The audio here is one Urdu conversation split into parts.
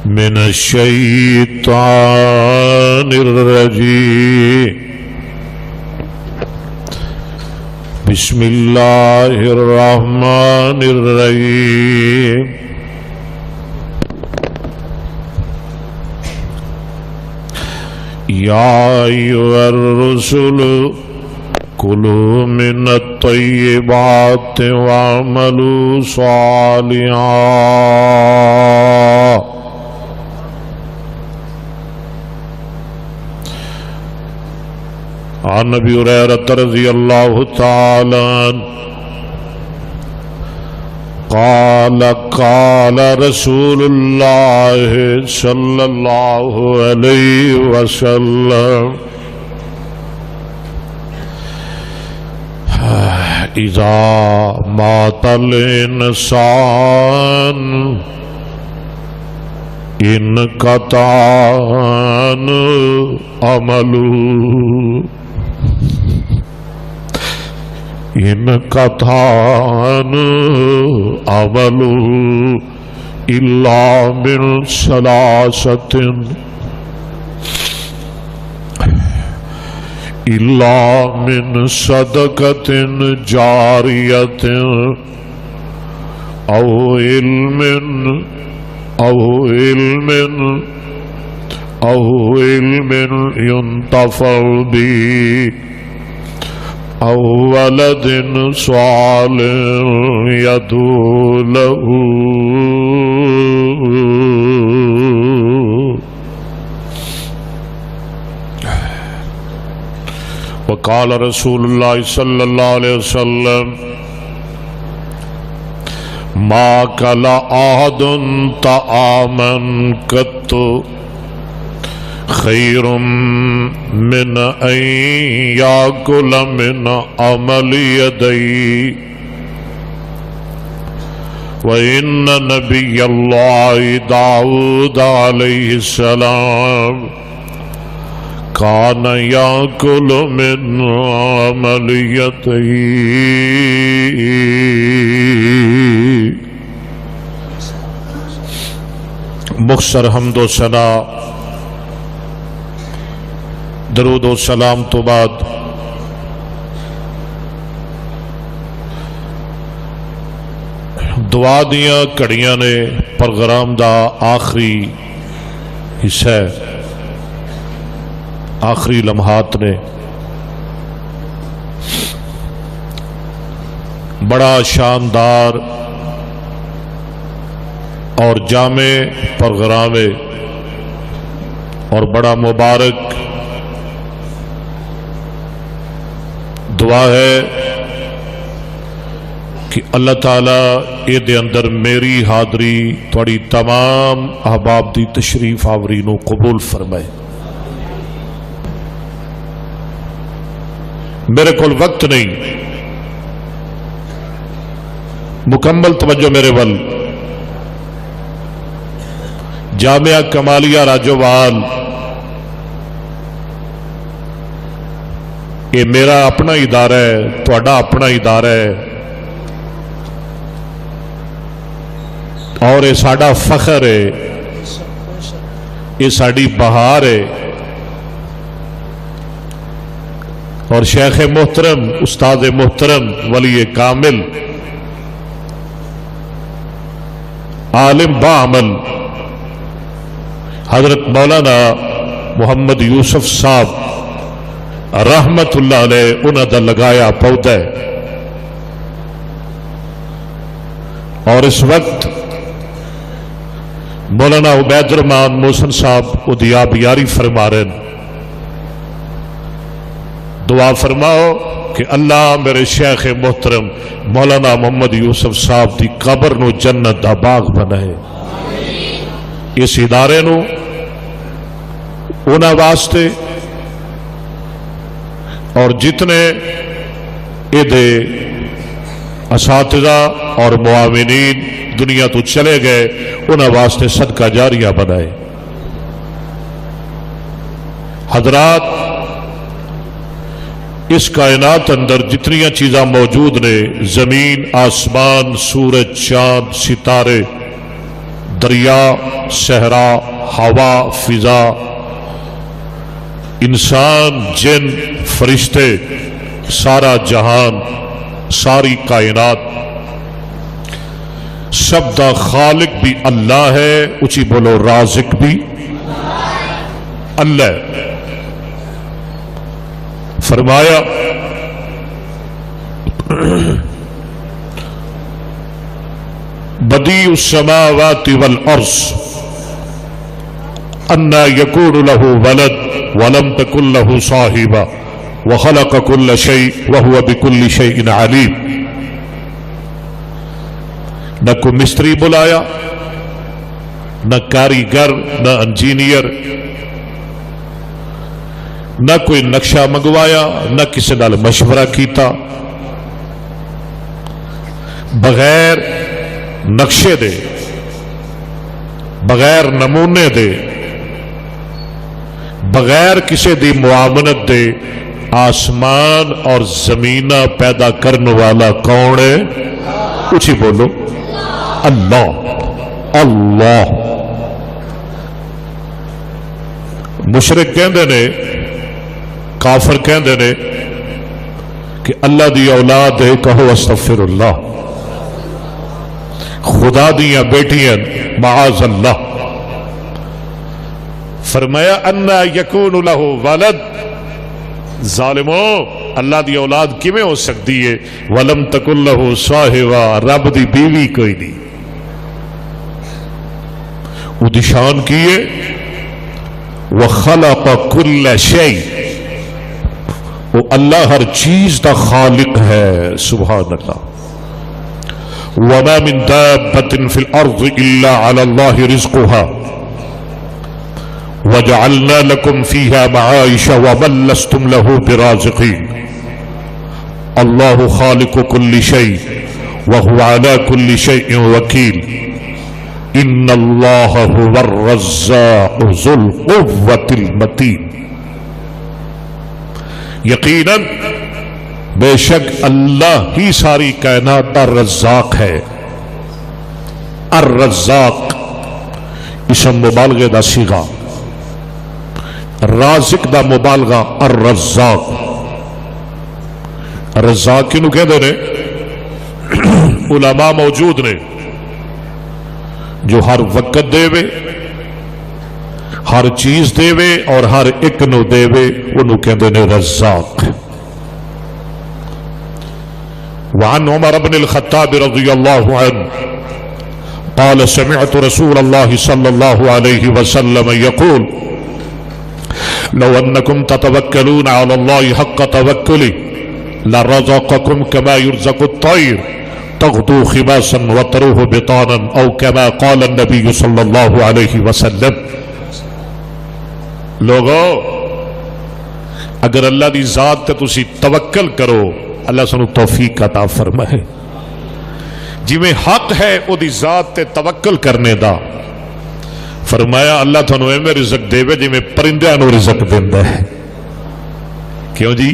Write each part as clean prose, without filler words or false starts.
من الشیطان الرجیم بسم اللہ الرحمن الرحیم یا ایھا الرسل کلوا من الطیبات واعملوا صالحا عن ابی ہریرہ رضی اللہ تعالی عنہ قال قال رسول اللہ صلی اللہ علیہ وسلم اذا مات الانسان انقطع عمله انقطع عمله إلا من ثلاثة إلا من صدقة جارية أو علم ينتفع به أو ولد صالح يدعو له وقال رسول الله صلى الله عليه وسلم ما أكل أحد طعاما قط خير من أن يأكل من عمل يديه وإن نبي الله داود عليه السلام كان يأكل من عمل يديه. مختصر حمد و ثنا درود و سلام تو بعد دعا دیاں کڑیاں نے پروگرام دا آخری حصہ ہے، آخری لمحات نے بڑا شاندار اور جامع پروگرام ہے اور بڑا مبارک دعا ہے کہ اللہ تعالیٰ یہ دے اندر میری حاضری تھوڑی تمام احباب دی تشریف آوری نو قبول فرمائے. میرے کول وقت نہیں، مکمل توجہ میرے ول. جامعہ کمالیہ راجوال یہ میرا اپنا ادارہ ہے، تہاڈا اپنا ادارہ ہے اور یہ ساڈا فخر ہے، یہ ساڈی بہار ہے. اور شیخ محترم استاد محترم ولی کامل عالم باعمل حضرت مولانا محمد یوسف صاحب رحمت اللہ علیہ انہوں دا لگایا پودا ہے. اور اس وقت مولانا عبید الرحمان محسن صاحب ادیاب یاری فرما رہے ہیں. دعا فرماؤ کہ اللہ میرے شیخ محترم مولانا محمد یوسف صاحب دی قبر نو جنت دا باغ بنائے. اس ادارے نو انہاں واسطے اور جتنے ادھے اساتذہ اور معاونین دنیا تو چلے گئے انہاں واسطے صدقہ جاریہ بنائے. حضرات اس کائنات اندر جتنی چیزاں موجود نے، زمین، آسمان، سورج، چاند، ستارے، دریا، صحرا، ہوا، فضا، انسان، جن، فرشتے، سارا جہان، ساری کائنات، سب دا خالق بھی اللہ ہے. اچھی بولو، رازق بھی اللہ ہے. فرمایا بدیع السماوات والارض انا یکون له ولد ولم تکن له صاحبہ وخلق كل شيء وهو بكل شيء علیم. نہ کوئی مستری بلایا، نہ کاریگر، نہ انجینئر، نہ کوئی نقشہ منگوایا، نہ کسی نال مشورہ کیتا. بغیر نقشے دے، بغیر نمونے دے، بغیر کسی دی معاونت دے آسمان اور زمینہ پیدا کرنے والا کون ہے؟ اچھی بولو، اللہ. اللہ. مشرک کہندے نے، کافر کہندے نے کہ اللہ دی اولاد ہے، کہو استغفر اللہ. خدا دیاں بیٹیاں معاذ اللہ. فرمایا انا یکون لہ ولد، ظالمو اللہ دی اولاد کیویں ہو سکتی ہے؟ ولم تکن لہ صاحبہ، رب دی بیوی کوئی نہیں. وہ دی شان کیے وخلق کل شیء، وہ اللہ ہر چیز دا خالق ہے. سبحان اللہ. وما من دابة في الأرض إلا على الله رزقها وجعلنا لكم فيها معايش ومن لستم له برازقين. الله خالق كل شيء وهو على كل شيء وكيل. ان الله هو الرزاق ذو القوة المتين. یقیناً بے شک اللہ ہی ساری کائنات کا رزاق ہے. الرزاق اسم مبالغے دا صیغہ، رازق دا مبالغہ الرزاق. رزاق کنو کہندے نے؟ علماء موجود نے جو ہر وقت دے وے، ہر چیز دے وے اور ہر ایک نو دے وے، انہوں کہندے نے رزاق. وعن عمر بن الخطاب رضی اللہ عنہ قال سمعت رسول اللہ صلی اللہ علیہ وسلم یقول لو انکم تتوکلون علی اللہ حق توکلی لرزقکم کما یرزق الطیر تغدو خماسا وتروح بطانا او کما قال النبی صلی اللہ علیہ وسلم. لوگو اگر اللہ دی ذات تے تسی توکل کرو، اللہ سنو توفیق عطا فرمائے. جی میں حق ہے او دی ذات تے توکل کرنے دا. فرمایا اللہ تھانو ایویں رزق دے وے جی میں پرندیاں نو رزق دیندا ہے. کیوں جی؟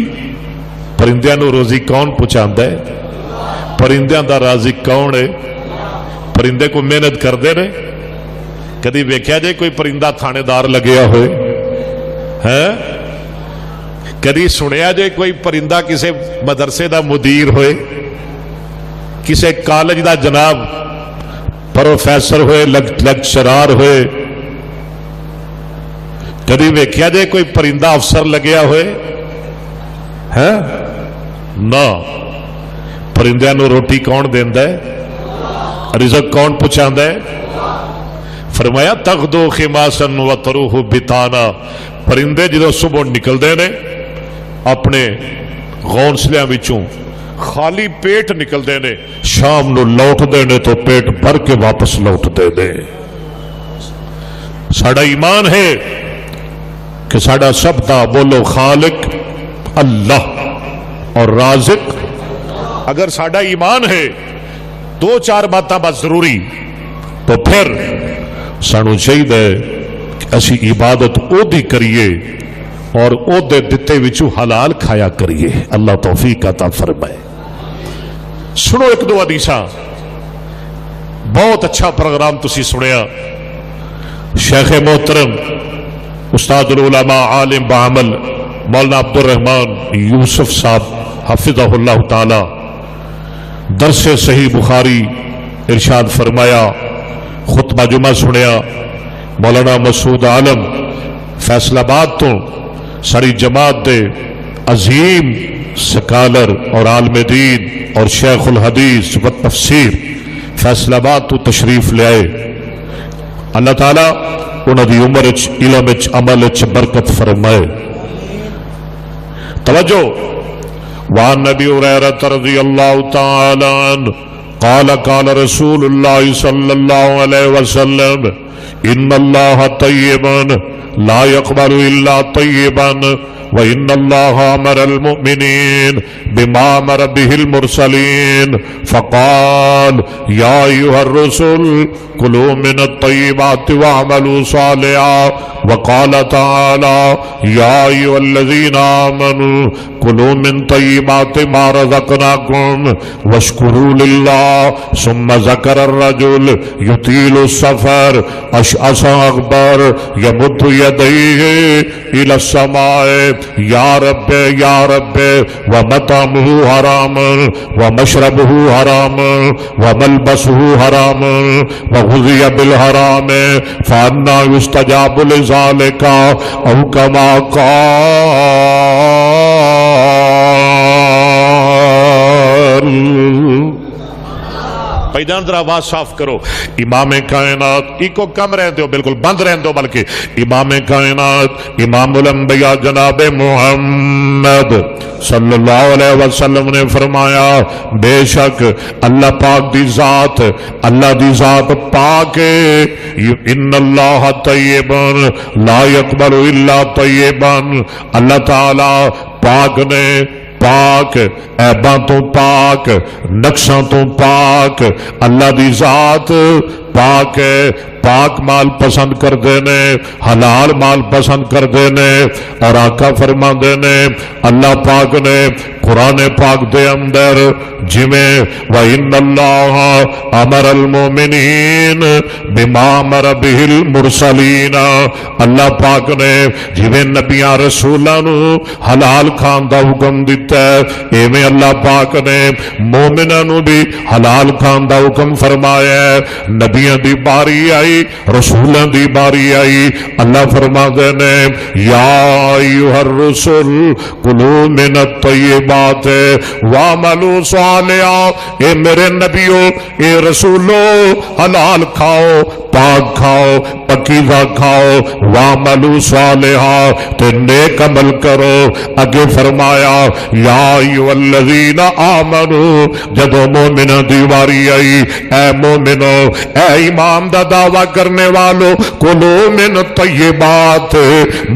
پرندیاں نو روزی کون پہنچاندا ہے؟ پرندیاں دا رازق کون ہے؟ پرندے کو محنت کردے نے؟ کدی ویکھیا جے کوئی پرندہ تھانے دار لگیا ہوئے؟ کدی سنیا جے کوئی پرندہ کسے مدرسے دا مدیر ہوئے، کسے کالج دا جناب پروفیسر ہوئے، لیکچرار ہوئے؟ کدی ویکھیا جے کوئی پرندہ افسر لگیا ہوئے؟ نہ. پرندیاں نو روٹی کون دیندا ہے؟ رزق کون پہنچاندا ہے؟ فرمایا تغدو خماسا وتروح بطانا. پرندے جدو صبح نکلدے نے اپنے گھونسلیاں وچوں خالی پیٹ نکلدے نے، شام نو لوٹ دے نے تو پیٹ بھر کے واپس لوٹ دے نے. ساڈا ایمان ہے کہ ساڈا سب دا بولو خالق اللہ اور رازق. اگر ساڈا ایمان ہے دو چار باتاں بس ضروری، تو پھر سانو چاہیے کہ اسی عبادت او دی کریے اور او دے دتے وچوں حلال کھایا کریے. اللہ توفیق عطا فرمائے. سنو ایک دو حدیثاں. بہت اچھا پروگرام تسی سنیا. شیخ محترم استاد العلماء عالم بعمل مولانا عبد الرحمن یوسف صاحب حفظہ اللہ تعالی درس صحیح بخاری ارشاد فرمایا. خطبہ جمعہ سنیا. مولانا مسعود عالم فیصل آباد تو ساری جماعت دے عظیم سکالر اور عالم دین اور شیخ الحدیث و تفسیر فیصل آباد تو تشریف لے آئے. اللہ تعالیٰ انہوں دی عمر علم عمل برکت فرمائے. توجہ. وعن نبی ہریرہ رضی اللہ تعالی عنہ قال قال رسول اللہ صلی اللہ علیہ وسلم ان اللہ طیب لا يقبل الا طیبا وَإِنَّ اللَّهَ أَمَرَ الْمُؤْمِنِينَ بِمَا أَمَرَ بِهِ الْمُرْسَلِينَ فَقَالَ يَا أَيُّهَا الرُّسُلُ كُلُوا مِنَ الطَّيِّبَاتِ وَاعْمَلُوا صَالِحًا وَقَالَ تَعَالَى يَا أَيُّهَا الَّذِينَ آمَنُوا كُلُوا مِنْ طَيِّبَاتِ مَا رَزَقْنَاكُمْ وَاشْكُرُوا لِلَّهِ ثُمَّ ذَكَرَ الرَّجُلَ يُطِيلُ السَّفَرَ أَشْعَثَ أَغْبَرَ يَمُدُّ يَدَيْهِ إِلَى السَّمَاءِ یا رب ومطعمہ حرام ومشربہ حرام وملبسہ حرام وغذی بالحرام فانا یستجاب لذالک او کما قال. پیدان در آواز صاف کرو. امام کائنات ایکو کم رہن دو, بالکل بند رہن دو, بلکہ امام کائنات امام الانبیاء جناب محمد صلی اللہ علیہ وسلم نے فرمایا بے شک اللہ پاک دی ذات, اللہ دی ذات پاک ہے. ان اللہ طیب لا يقبل الا طیبا. اللہ تعالی پاک نے, پاک عیباں تو پاک, نقصاں تو پاک. اللہ دی ذات پاک ہے. پاک مال پسند کر دینے, حلال مال پسند کر دینے. اور آقا فرما دینے اللہ پاک نے قرآن پاک دے اندر جمیں وَإِنَّ اللَّهَ أَمَرَ الْمُؤْمِنِينَ بِمَا أَمَرَ بِهِ الْمُرْسَلِينَ. اللہ پاک نے جمیں نبیاں رسولاں نو حلال کھان دا حکم دیتا ہے, ایویں اللہ پاک نے مومناں نو بھی حلال کھان دا حکم فرمایا ہے. نبیاں دی باری آئی, رسولاں دی باری آئی. اللہ فرما دینے یا ایھا الرسل کلوا من الطیبات واعملوا صالحا. اے میرے نبیو, اے رسولو, حلال کھاؤ, پاک کھاؤ, پاکیزہ کھاؤ. واعملوا صالحا, تے نیک عمل کرو. اگے فرمایا یا ایھا الذین آمنوا. جدو مومنہ دی واری آئی, اے مومنو, اے ایمان دا دعویٰ کرنے والو, کلو من طیبات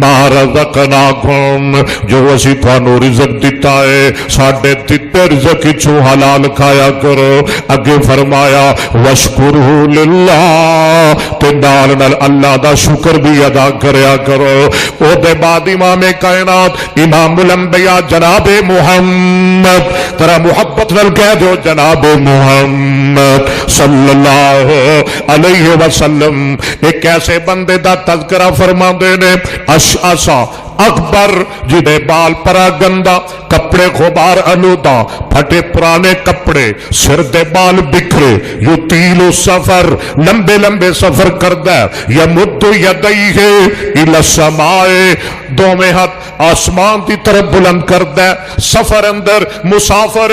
ما رزقناکم, جو اسی تھانو رزق دیتا ہے ساڑھے دیتے رزق چھو حلال کھایا کرو. اگے فرمایا وشکرہ للہ, تے نال نال اللہ دا شکر بھی ادا کریا کرو. او دے بعد امام کائنات امام الانبیاء جناب محمد, ترا محبت نال کہہ دو جناب محمد صلی اللہ علیہ وسلم ایک ایسے بندے دا تذکرہ فرما دینے اشعثا اکبر, جدے بال پرا گندا, کپڑے غبار آلودہ, پھٹے پرانے کپڑے, سر دے بال بکھرے, یطیل سفر, لمبے لمبے سفر کردہ, یمد یدیہ الی السماء, دو میں ہاتھ آسمان دی طرف بلند کردہ, سفر اندر مسافر,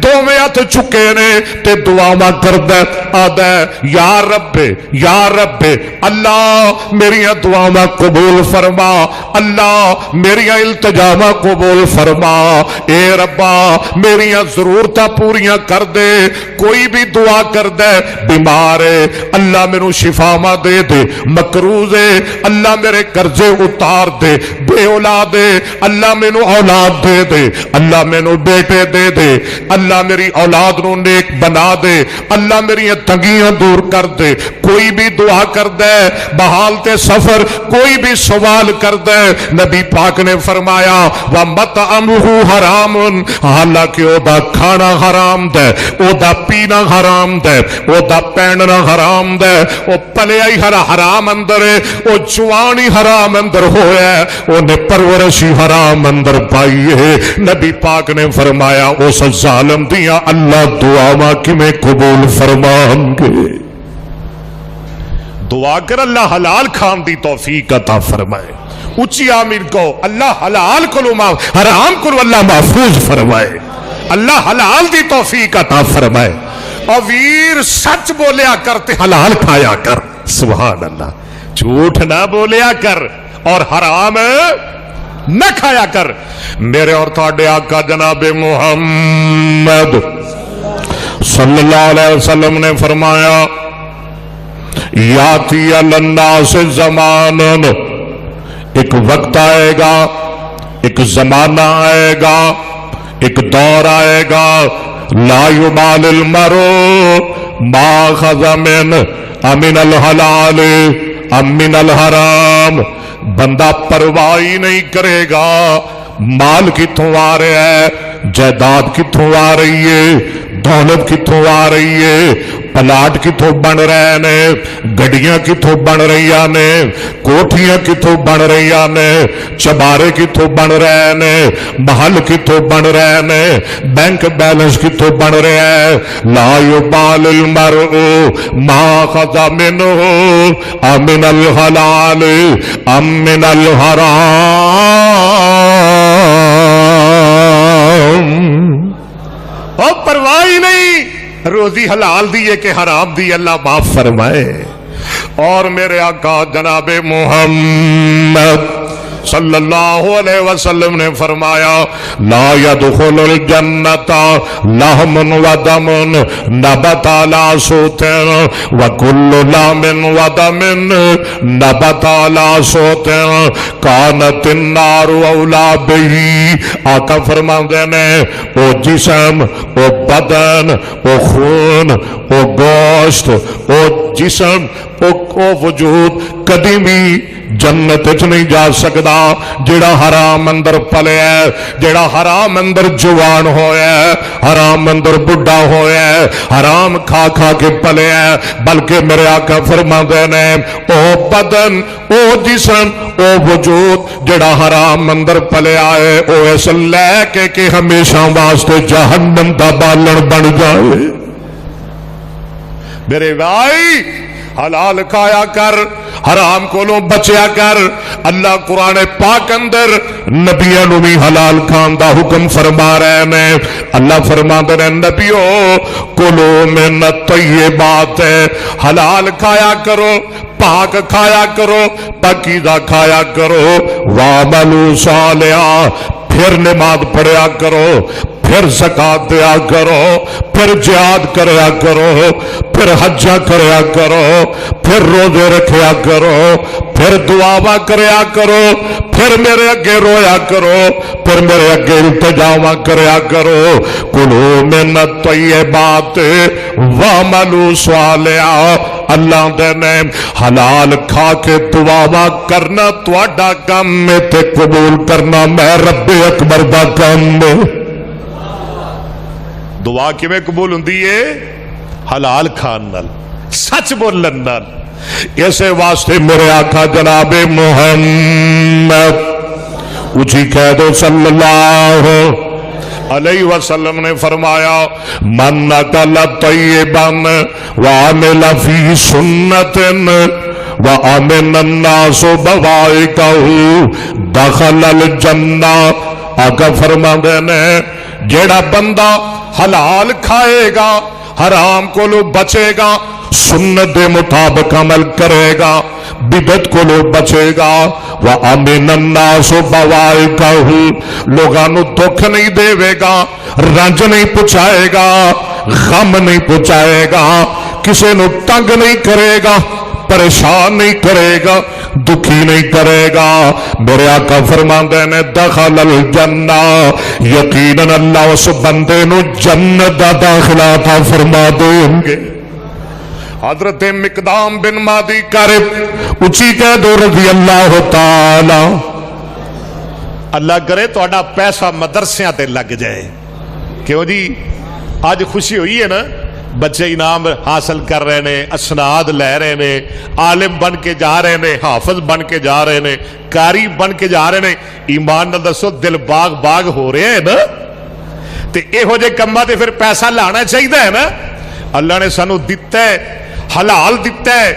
دو میں ہاتھ چکے نے تے دعا کردہ, آدھے یا رب اللہ میری دعا قبول فرما, اللہ میری التجامہ قبول فرما, اے ربا میری ضرورتاں پوریاں کر دے. کوئی بھی دعا کر دے, بیمار ہے اللہ میرے شفا دے دے, مقروض ہے اللہ میرے قرضے اتار دے, بے اولاد ہے اللہ میرے اولاد دے دے, اللہ میرے بیٹے دے دے, اللہ میری اولاد نو نیک بنا دے, اللہ میری تنگیاں دور کر دے. کوئی بھی دعا کر دے, بحال تے سفر کوئی بھی سوال کر دے, نبی نبی پاک نے فرمایا وَمَطْعَمُهُ حَرَامٌ، حالانکہ او دا کھانا حرام دے، او دا پینا حرام دے، او دا پہننا حرام دے، او پلیا ہی حرام اندر ہے، او جوانی حرام اندر ہویا ہے، او نے پرورشی حرام اندر پائی ہے۔ نبی پاک نے فرمایا اس ظالم دیاں اللہ دعا کی میں قبول فرمان گے۔ دعا کر اللہ حلال کھان دی توفیق عطا فرمائے، اچھی آمین کو اللہ حلال کو حرام کو اللہ محفوظ فرمائے، اللہ حلال دی توفیق عطا فرمائے۔ اور ویر سچ بولیا کرتے حلال کھایا کر، سبحان اللہ، جھوٹ نہ بولیا کر اور حرام نہ کھایا کر۔ میرے اور تھوڑے آقا جناب محمد صلی اللہ علیہ وسلم نے فرمایا یاتی الناس زمان، ایک وقت آئے گا، ایک زمانہ آئے گا، ایک دور آئے گا، لا یبال المرء ما اخذ من الحلال ام من الحرام، بندہ پرواہ نہیں کرے گا مال کتوں آ رہا ہے، جائیداد کتوں آ رہی ہے، دولت کتوں آ رہی ہے، پلاٹ کتوں بن رہے نے، گڈیاں کتوں بن رہی نے، کوٹھیاں کتوں بن رہی نے، چبارے کتوں بن رہے نے، محل کتوں بن رہے نے، بینک بیلنس کتوں بن رہے ہیں۔ لا یبال المرء ما اخذ منه امن الحلال ام من الحرام، اور پرواہ نہیں روزی حلال دیئے کہ حرام دی، اللہ معاف فرمائے۔ اور میرے آقا جناب محمد صلی اللہ علیہ وسلم نے فرمایا لا يدخل الجنت لحم ودم نبت على صوت وكل لحم ودم نبت على صوت كانت النار اولى به۔ آقا فرماندے نے او جسم، او بدن، او خون، او گوشت، او جسم، او وجود کدی بھی جنت وچ نہیں جا سکدا جیڑا حرام اندر پلیا ہے، جیڑا حرام اندر جوان ہویا ہے، حرام اندر بڈھا ہویا ہے، حرام کھا کھا کے پلیا ہے۔ بلکہ میرے آقا فرماندے نے او بدن، او جسم، او وجود جیڑا حرام اندر پلیا ہے، او اس لے کے کہ ہمیشہ واسطے جہنم دا بالن بن جائے۔ میرے بھائی حلال کھایا کر، حرام کو لو بچیا کر۔ اللہ قرآن پاک اندر نبیوں نو بھی حلال کھان دا حکم فرما رہے ہیں۔ اللہ فرما دے رہے نبیو کلو من الطیبات، حلال کھایا کرو، پاک کھایا کرو، پاکیزہ کھایا کرو، وعملوا صالحا، پھر نماز پڑھیا کرو، پھر زکات دیا کرو، پھر جہاد کریا کرو، پھر حجہ کریا کرو، پھر روزے رکھیا کرو، پھر دعاواں کریا کرو، پھر میرے اگے رویا کرو، پھر میرے اگے التجاواں کریا کرو۔ کلو من الطیبات وعملوا صالحا، اللہ دے نے حلال کھا کے دعاواں کرنا تواڈا کام ہے تے قبول کرنا میں رب اکبر دا کام ہے۔ دعا کیویں قبول ہوندی ہے؟ حلال کھان نال، سچ بولن نال۔ اسے واسطے میرے آقا جناب محمد اونچی کہہ دو صلی اللہ علیہ وسلم نے فرمایا من اکل طیبا وعمل فی سنت وآمن الناس بوائقہ دخل الجنہ۔ آقا فرماندے نے جیڑا بندہ حلال کھائے گا، حرام کو لو بچے گا، سنت دے مطابق عمل کرے گا، بدعت کو لو بچے گا، وَأَمِنَ النَّاسُ بَوَائِقَهُ، لوگانو دکھ نہیں دے گا، رنج نہیں پہنچائے گا، غم نہیں پہنچائے گا، کسی نو تنگ نہیں کرے گا، پریشان نہیں کرے گا، دکھی نہیں کرے گا۔ میرے آقا فرماندے نے دخل الجنہ، یقیناً اللہ اس بندے نو جنت دا داخلہ عطا فرما دیں گے۔ حضرت مقدام بن مادی کرب اونچی کہہ دو رضی اللہ تعالی اللہ کرے تہاڈا پیسہ مدرسیاں تے لگ جائے. کیوں جی آج خوشی ہوئی ہے نا, بچے انعام حاصل کر رہے ہیں, اسناد لے رہے ہیں, عالم بن کے جا رہے ہیں, حافظ بن کے جا رہے ہیں, قاری بن کے جا رہے ہیں. ایمان نال دسو دل باغ باغ ہو رہے ہیں نا. تے یہو جے کماں تے پھر پیسہ لانا چاہیے نا. اللہ نے سانو دتا ہے, حلال دتا ہے,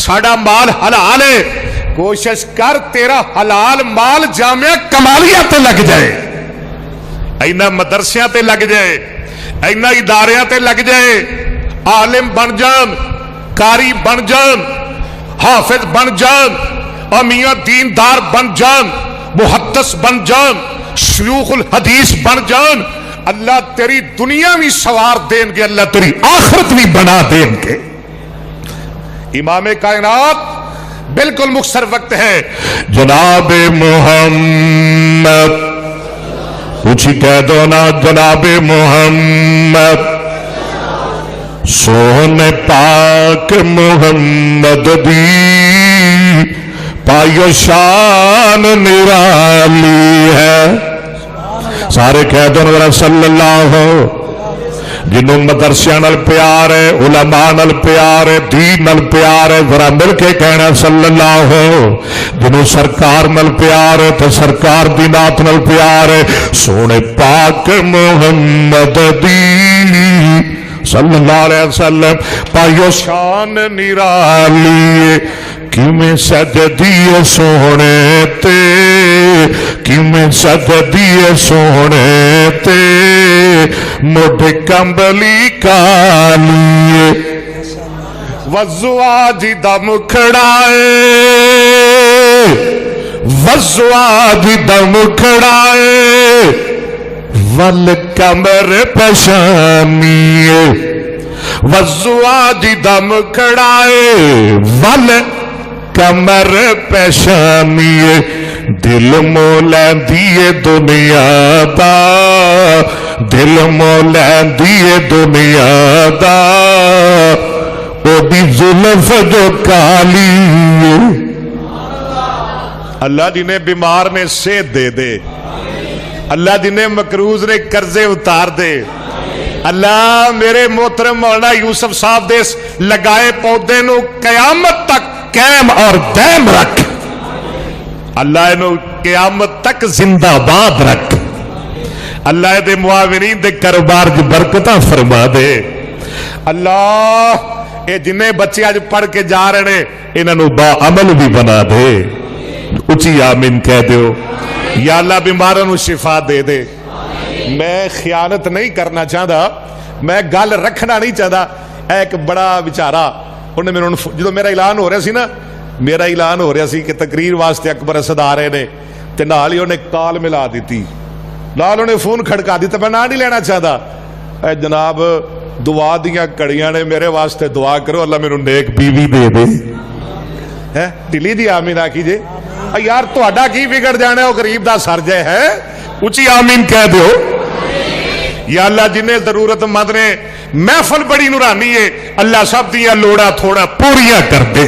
ساڈا مال حلال ہے. کوشش کر تیرا حلال مال جامعہ کمالیہ تے لگ جائے, اینا مدرسیاں تے لگ جائے, اینا اداریاں تے لگ جائے. عالم بن جان, قاری بن جان, حافظ بن جان, میاں دیندار بن جان, محدث بن جان, شیوخ الحدیث بن جان. اللہ تیری دنیا بھی سوار دین گے, اللہ تیری آخرت بھی بنا دین گے. امام کائنات بالکل مختصر وقت ہے, جناب محمد, کچھ کہہ دو نا, جناب محمد, سونے پاک محمد دی پائیو شان نرالی ہے. سارے کہہ دو نا صلی اللہ ہو. جنہوں مدرسیاں نال پیار ہے, علماء نال پیار ہے, دین نال پیار ہے, ذرا مل کے کہنا صلی اللہ ہو. جنہوں سرکار نال پیار ہے تو سرکار دی نات نال پیار ہے. سونے پاک محمد دی صلی اللہ علیہ وسلم پائیو شان نرالی, کیویں سجدی سونے تے, کیویں سجدی سونے تے, مڈھ کمبلی کالی, وزواج دا مکھڑائے, وزواج دا مکھڑائے, ول کمر پشانی, وزواج دا مکھڑائے, ول کمر پیشانی. دل مولا دیے دنیا دا, دل مولا دیے دنیا دا, او دی زلف جو کالی. اللہ جنہیں بیمار نے صحت دے دے, اللہ جنہیں مقروض نے قرضے اتار دے. اللہ میرے محترم مولانا یوسف صاحب دے لگائے پودے نو قیامت تک قائم اور دائم رکھ. اللہ انہوں قیامت تک زندہ باد رکھ. اللہ دے معاونین دے کاروبار دی برکتاں فرما دے. اللہ اے جنہیں بچے آج پڑھ کے جا رہے ہیں انہوں با عمل بھی بنا دے. اچھی آمین کہہ دیو. یا اللہ بیماروں نو شفا دے دے. میں خیانت نہیں کرنا چاہتا, میں گل رکھنا نہیں چاہتا. ایک بڑا بیچارہ انہیں میرے جدو میرا اعلان ہو رہا سی نا, میرا اعلان ہو رہا سی کہ تقریر واسطے اکبر اسد آ رہے نے, تے نال ہی انہیں کال ملا دیتی, نال انہیں فون کھڑکا دیتا. میں نہ نہیں لینا چاہتا. اے جناب دعا دیاں کڑیاں نے میرے واسطے, دعا کرو اللہ میرے نیک بیوی دے دے. ٹلی دی آمین آ کیجئے. یار تہاڈا کی بگڑ جانا ہے, وہ غریب دا سر جائے ہے. اچھی آمین کہہ دیو. یا اللہ جنہیں ضرورت مند نے, محفل بڑی نورانی ہے, اللہ سب دیا لوڑا تھوڑا پوریاں کر دے.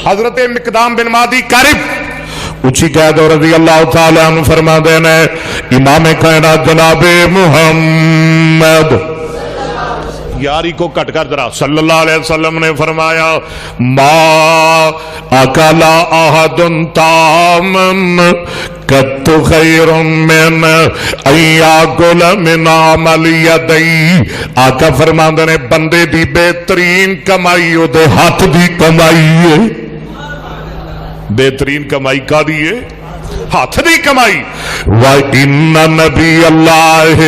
حضرت مقدام بن مادی کارب اچھی کہہ دو رضی اللہ تعالیٰ عنہ فرما دینا, امام کائنات جناب محمد, یاری کو کٹ کر ذرا, صلی اللہ علیہ وسلم نے فرمایا ما اکلا احد طعاما قط خیر من ان یاکل من عمل یدی. آقا فرماندے نے بندے دی بہترین کمائی او دے ہاتھ دی کمائی ہے. بہترین کمائی کا دیئے ہاتھ دی کمائی. وَإِنَّ نَبِيَ اللَّهِ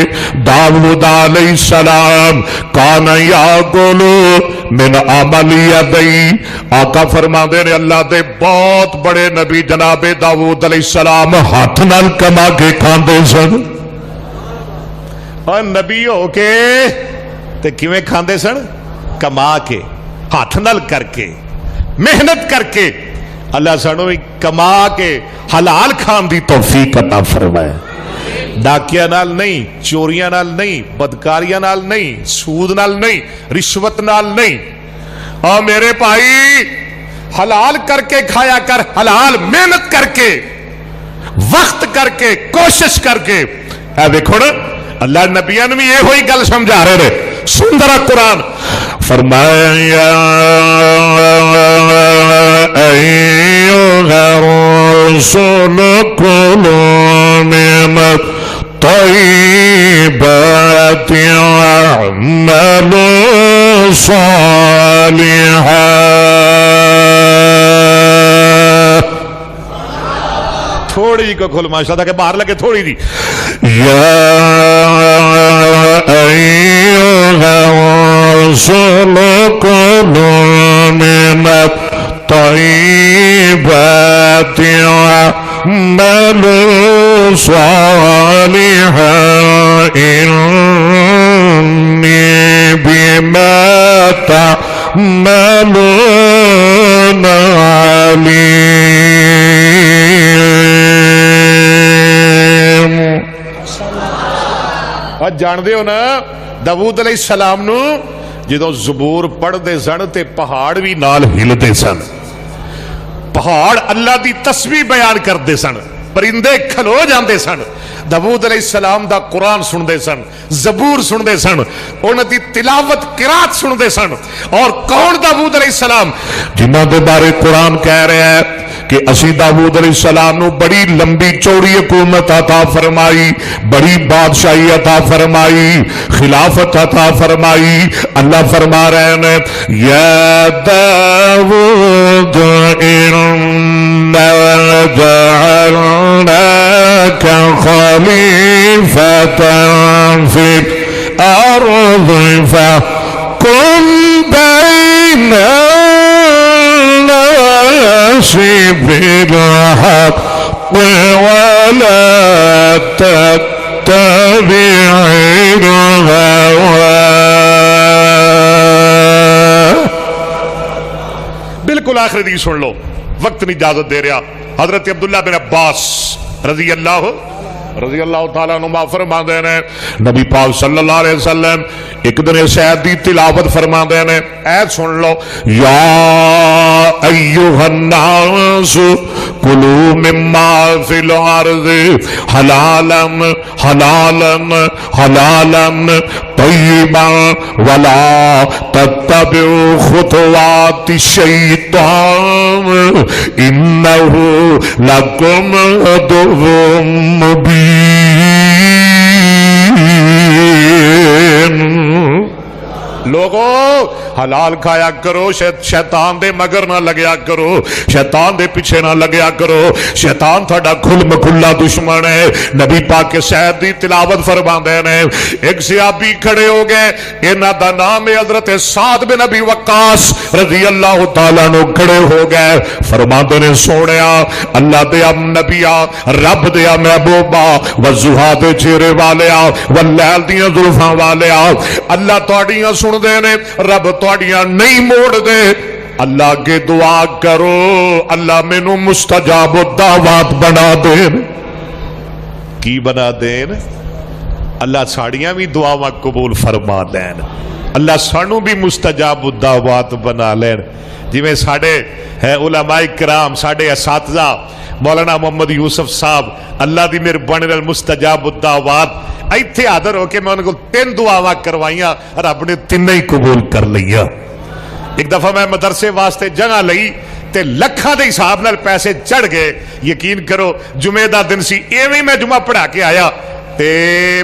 داود علیہ السلام کان یاکل من عمل یدی. آقا فرما دے نے اللہ دے بہت بڑے نبی جناب داود علیہ السلام ہاتھ نال کما کے کھاندے سن. اور نبی ہو کے تے کیویں کھاندے سن؟ کما کے, ہاتھ نال کر کے, محنت کر کے. اللہ سانو کما کے حلال کھان دی توفیق عطا فرمائے. ڈاکیاں نال نہیں, چوریاں نال نہیں, بدکاریاں نال نہیں, سود نال نہیں, رشوت نال نہیں. اور میرے بھائی حلال کر کے کھایا کر, حلال محنت کر کے. وقت کر کے کوشش کر کے اے دیکھو نا اللہ نبیان بھی یہ ہوئی گل سمجھا رہے ہیں سندر قرآن فرمایا ایوہ الرسول کلوا من الطیبات واعملوا صالحا تھوڑی جی کو کھول ماشاءاللہ کہ باہر لگے تھوڑی جی یا ایوہ الرسول کلوا من الطیبات واعملوا صالحا انی بما تعملون علیم. آج جان دے ہو نا داؤد علیہ السلام نو جدوں زبور پڑھ دے سن تے پہاڑ بھی نال ہل دے سن پہاڑ اللہ دی تسبیح بیان کر دے سن پرندے کھلو جاندے سن داؤد علیہ السلام دا قرآن سن دے سن زبور سن دے سن انہاں دی تلاوت قرات سن دے سن. اور کون داؤد علیہ السلام جنہاں دے بارے قرآن کہہ رہا ہے کہ اسی داؤد علیہ السلام نو بڑی لمبی چوڑی حکومت عطا فرمائی بڑی بادشاہی عطا فرمائی خلافت عطا فرمائی. اللہ فرما رہے ہیں یا داؤد انا جعلناک خلیفۃ فی الارض فاحکم بین الناس بالحق ولا تتبع الهوى. بالکل آخری دی سن لو وقت نہیں اجازت دے رہا. حضرت عبداللہ بن عباس رضی اللہ تعالیٰ عنہ فرماندے ہیں نبی پاک صلی اللہ علیہ وسلم ایک دن اس آیت دی تلاوت فرماندے ہیں آیت سن لو یا ایھا الناس کلوا مما فی الارض حلالا طیبا ولا تتبعوا خطوات الشیطان انہ لکم عدو مبین. لوگو حلال کھایا کرو شیطان دے مگر نہ لگیا کرو شیطان دے پیچھے نہ لگیا کرو شیطان تھوڑا کھل مکھلا دشمن ہے. نبی پاک کے شہد دی تلاوت فرماندے نے ایک صحابی کھڑے ہو گئے انہاں دا نام ہے حضرت سعد بن ابی وقاص رضی اللہ تعالیٰ عنہ کھڑے ہو گئے فرماندے نے سونیا اللہ دیا نبیا رب دیا محبوبا والضحیٰ دے چہرے والیا واللیل دیاں زلفاں والیا اللہ تواڈیاں سن دے نے رب تواڈیاں نہیں موڑ دے اللہ کے دعا کرو اللہ مینو مستجاب الدعوات بنا دین. کی بنا دین؟ اللہ ساڑیاں بھی دعاواں قبول فرما لین اللہ سانو بھی مستجاب الدعوات بنا لین. جی میں ساڑے علماء کرام ساڑے اساتذہ مولانا محمد یوسف صاحب اللہ دی مہربانی نال مستجاب الدعوات ایتھے حاضر ہو کے میں ان کو 3 دعاواں کروائیاں رب نے 3 ہی قبول کر لیا. ایک دفعہ میں مدرسے واسطے جگہ لئی تے لکھاں دے حساب نال پیسے چڑھ گئے یقین کرو جمعہ دا دن سی ایویں میں جمعہ پڑھا کے آیا تے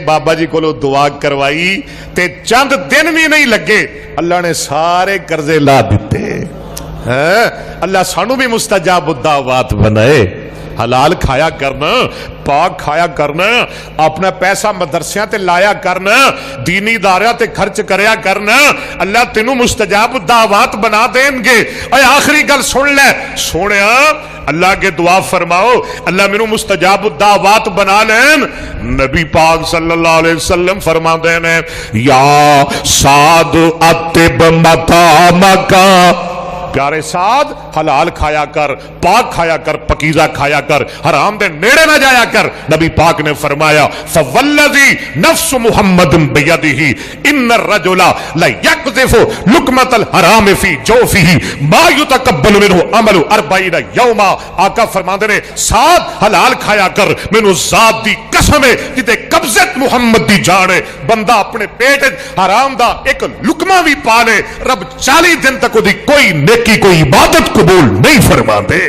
بابا جی کولو دعا کروائی تے چند دن بھی نہیں لگے اللہ نے سارے قرضے لا دیتے. اللہ سانو بھی مستجاب الدعوات بنائے. حلال کھایا کرنا پاک کھایا کرنا اپنا پیسہ مدرسیاں تے لایا کرنا دینی اداریاں تے خرچ کریا کرنا اللہ تینوں مستجاب الدعوات بنا دیں گے. اے آخری گل سن لے سونیا اللہ کے دعا فرماؤ اللہ مینوں مستجاب الدعوات بنا لین. نبی پاک صلی اللہ علیہ وسلم فرماندے نے یا سعد اتب مطامک پیارے سعد حلال کھایا کر، پاک کھایا کر، پکیزہ کھایا کر، حرام دے نیڑے نہ جایا کر۔ نبی پاک نے فرمایا فوالذی نفس محمد بیدہ ان الرجل لیقذف لقمۃ الحرام فی جوفہ ما یتقبل منہ عمل 40 یوما۔ آقا فرماندے نے سعد حلال کھایا کر، مینوں ذات دی قسم ہے جتے قبضت محمد دی جان ہے، بندہ اپنے پیٹ حرام دا ایک لقمہ بھی پا لے، رب 40 دن تک دی کوئی نیکی کوئی عبادت قبول نہیں فرما دے۔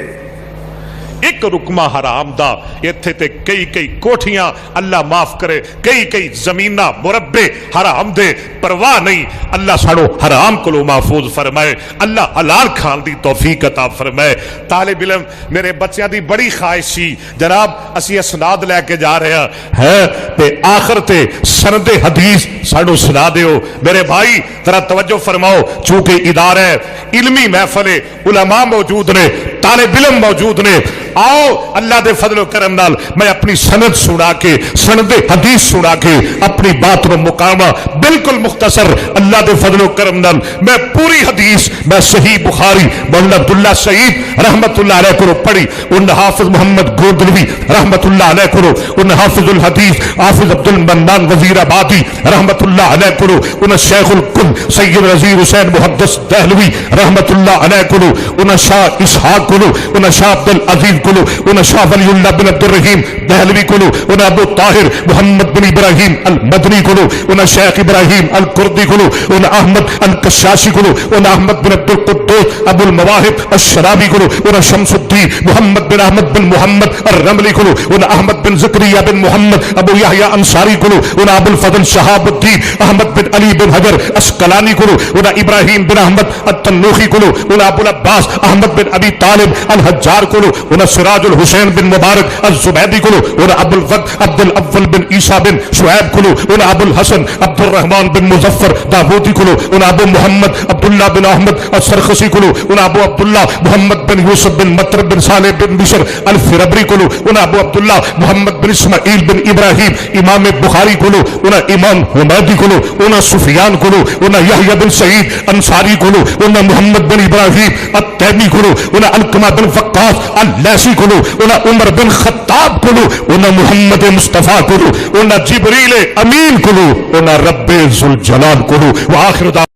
ایک رکمہ حرام دا ایتھے تے کئی کوٹھیاں اللہ معاف کرے، کئی زمینہ مربع حرام دے، پرواہ نہیں، اللہ سانو حرام کو محفوظ فرمائے، اللہ حلال کھان دی توفیق عطا فرمائے۔ طالب علم میرے بچیاں دی بڑی خواہش سی جناب اسی اسناد لے کے جا رہے ہیں تے آخر تے سند حدیث سانو سنا دیو۔ میرے بھائی ذرا توجہ فرماؤ، چونکہ ادارہ علمی محفل علماء موجود نے، طالب علم موجود نے، آؤ اللہ دے فضل و کرم نال میں اپنی سند سنا کے، سند حدیث سنا کے اپنی بات و مقامہ بالکل مختصر اللہ دے فضل و کرم نال میں پوری حدیث میں صحیح بخاری مولانا عبداللہ سعید رحمت اللہ علیہ کو پڑھی، ان حافظ محمد گودلوی رحمت اللہ علیہ کو، ان حافظ الحدیث حافظ عبد المنان وزیر آبادی رحمت اللہ علیہ کو، ان شیخ الکل سید رضی حسین محدث دہلوی رحمت اللہ علیہ کو، ان شاہ اسحاق کو، ان شاہ عبد العزیز کو، ان شاہ ولی اللہ بن عبد الرحیم دہلوی کو، ان ابو طاہر محمد بن ابراہیم المدنی کو، ان شیخ ابراہیم الکردی کو، ان احمد الکشاشی کو، ان احمد بن عبد القدوس ابو المواہب الشرابی کو، ان شمس الدین محمد بن احمد بن محمد الرملی کو، ان احمد بن زکریہ بن محمد ابو یحییٰ انصاری کو، ان ابو الفضل شہاب الدین احمد بن علی بن حجر اسقلانی کو، ان ابراہیم بن احمد التنوخی کو، ان ابو العباس احمد بن ابی طالب الحجار کو، ان سراج الحسین بن مبارک الزبیدی کو، ان ابو الفضل عبد الاول بن عیسیٰ بن شعیب کو، ان ابو الحسن عبد الرحمن بن مظفر داودی کو، ان ابو محمد عبداللہ بن احمد السرخسی کو، ان ابو عبداللہ محمد بن یوسف بن مطرب بن صالح بن بشر الفربری کو، ان ابو عبداللہ محمد بن اسماعیل بن ابراہیم امام بخاری کو، ان امام حمیدی کو، ان سفیان کو، ان یحییٰ بن سعید انصاری کو، ان محمد بن ابراہیم التیمی کو، ان علقمہ بن وقاص اللیثی کو، ان عمر بن خطاب کو، ان محمد مصطفیٰ کو، ان جبریل امین کو، ان رب ذوالجلال کو، وآخر دعوانا